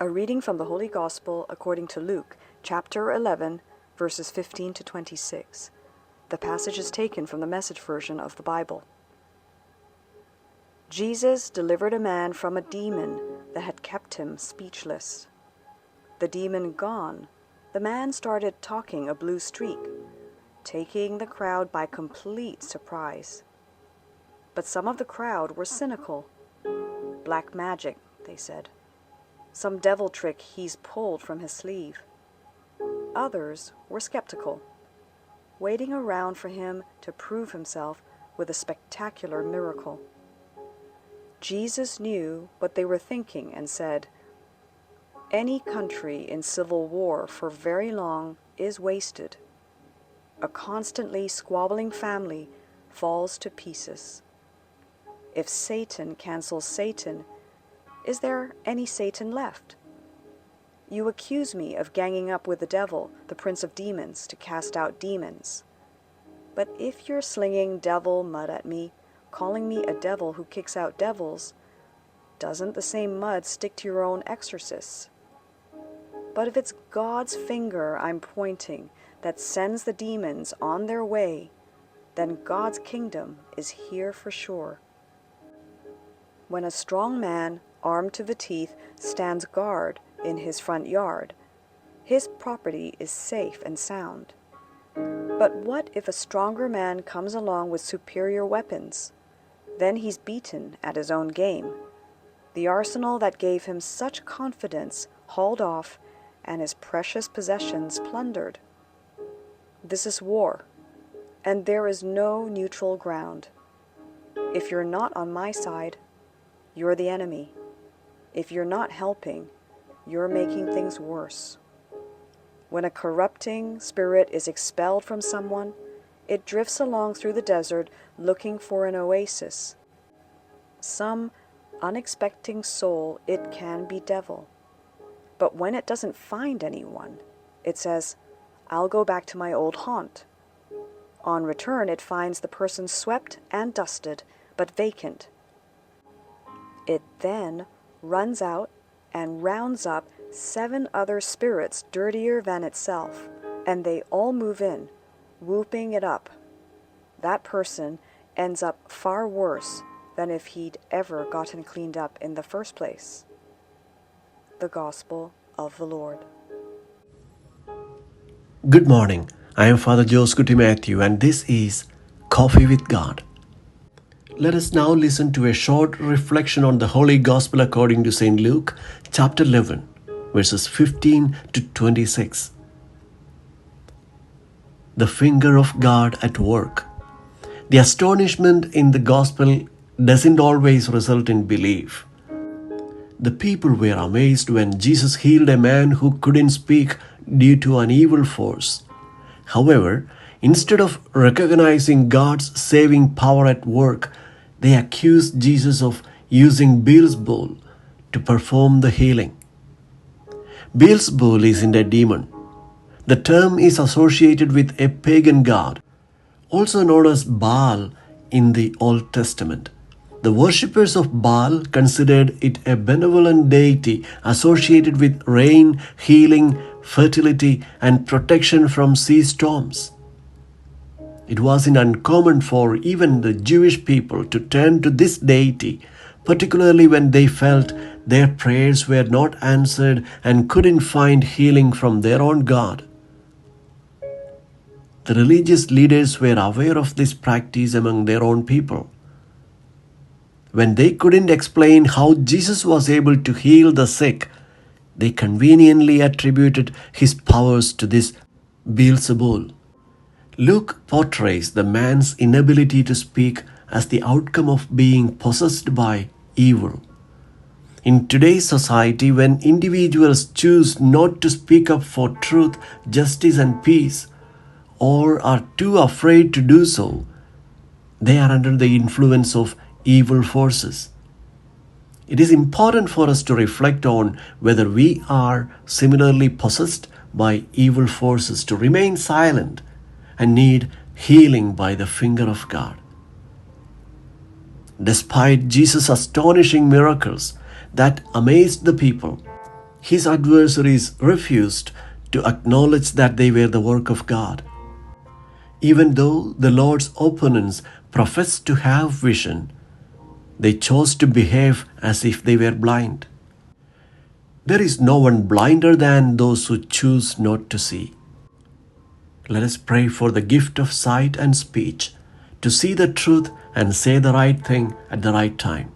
A reading from the Holy Gospel according to Luke, chapter 11, verses 15 to 26. The passage is taken from the Message version of the Bible. Jesus delivered a man from a demon that had kept him speechless. The demon gone, the man started talking a blue streak, taking the crowd by complete surprise. But some of the crowd were cynical. Black magic, they said. Some devil trick he's pulled from his sleeve. Others were skeptical, waiting around for him to prove himself with a spectacular miracle. Jesus knew what they were thinking and said, "Any country in civil war for very long is wasted. A constantly squabbling family falls to pieces. If Satan cancels Satan, is there any Satan left? You accuse me of ganging up with the devil, the prince of demons, to cast out demons. But if you're slinging devil mud at me, calling me a devil who kicks out devils, doesn't the same mud stick to your own exorcists? But if it's God's finger I'm pointing that sends the demons on their way, then God's kingdom is here for sure." When a strong man, armed to the teeth, stands guard in his front yard, his property is safe and sound. But what if a stronger man comes along with superior weapons? Then he's beaten at his own game. The arsenal that gave him such confidence hauled off, and his precious possessions plundered. This is war, and there is no neutral ground. If you're not on my side, you're the enemy. If you're not helping, you're making things worse. When a corrupting spirit is expelled from someone, it drifts along through the desert looking for an oasis. Some unexpected soul it can be devil. But when it doesn't find anyone, it says, "I'll go back to my old haunt." On return, it finds the person swept and dusted, but vacant. It then runs out and rounds up 7 other spirits dirtier than itself, and they all move in, whooping it up. That person ends up far worse than if he'd ever gotten cleaned up in the first place. The Gospel of the Lord. Good morning. I am Father Joseph Matthew, and this is Coffee with God. Let us now listen to a short reflection on the Holy Gospel according to St. Luke, chapter 11, verses 15 to 26. The finger of God at work. The astonishment in the Gospel doesn't always result in belief. The people were amazed when Jesus healed a man who couldn't speak due to an evil force. However, instead of recognizing God's saving power at work, they accused Jesus of using Beelzebul to perform the healing. Beelzebul isn't a demon. The term is associated with a pagan god, also known as Baal in the Old Testament. The worshippers of Baal considered it a benevolent deity associated with rain, healing, fertility, and protection from sea storms. It wasn't uncommon for even the Jewish people to turn to this deity, particularly when they felt their prayers were not answered and couldn't find healing from their own God. The religious leaders were aware of this practice among their own people. When they couldn't explain how Jesus was able to heal the sick, they conveniently attributed his powers to this Beelzebul. Luke portrays the man's inability to speak as the outcome of being possessed by evil. In today's society, when individuals choose not to speak up for truth, justice, and peace, or are too afraid to do so, they are under the influence of evil forces. It is important for us to reflect on whether we are similarly possessed by evil forces, to remain silent and need healing by the finger of God. Despite Jesus' astonishing miracles that amazed the people, his adversaries refused to acknowledge that they were the work of God. Even though the Lord's opponents professed to have vision, they chose to behave as if they were blind. There is no one blinder than those who choose not to see. Let us pray for the gift of sight and speech, to see the truth and say the right thing at the right time.